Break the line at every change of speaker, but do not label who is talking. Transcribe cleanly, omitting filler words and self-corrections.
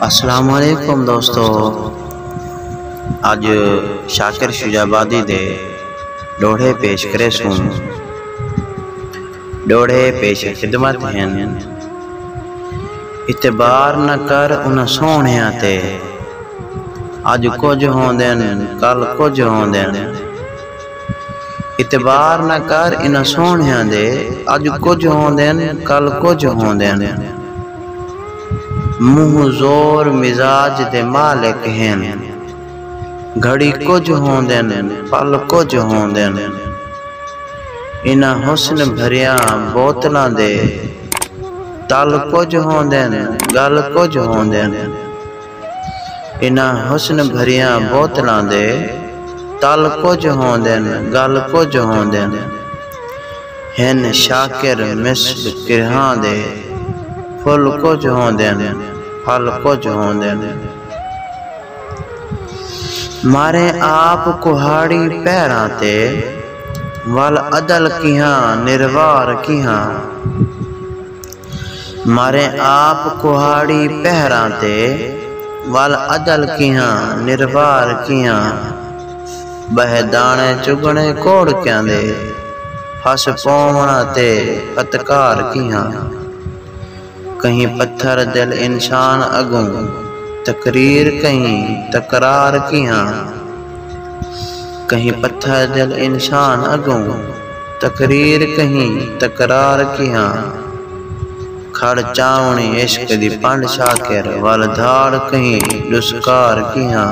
अस्सलाम वालेकुम दोस्तों। अज शाकिर शुजाबादी दे डोड़े पेश करे सूं। डोड़े पेश खिदमत हैं। इतबार न कर उन सोहणियां ते, अज कुछ होंदे कल कुछ होंदे। इतबार न कर इन सोहणियां दे, अज कुछ होंदे कल कुछ होंदे। मुँह जोर मिजाज दे मालिक हैं, घड़ी कुछ होंदे पल कुछ होंदे। इन्हां हुस्न भरिया बोतलां दे, तल कुछ होंदे गल कुछ होंदे। इन्हां हुस्न भरिया बोतलां दे, तल कुछ होंदे गल कुछ होंदे। हिन शाकिर मिस्र किरहां दे, फुल कुछ होंदे फल कुछ होंदे। मारे आप कुहाड़ी पैरां ते, वल अदल किहां निर्वार किहां। मारे आप कुहाड़ी पैरां ते, वल अदल किहां निर्वार किहां। बह दाने चुगने कोड़क्यां दे, फस पौवणा ते पतकार किहां। कहीं पत्थर दिल इंसान अगों, तकरीर कहीं तकरार किहां। कहीं पत्थर दिल इंसान अगों, तकरीर कहीं तकरार किहां। खड़ चावणी इश्क दी पंड शाकिर, वल धाड़ कहीं दुस्कार किहां।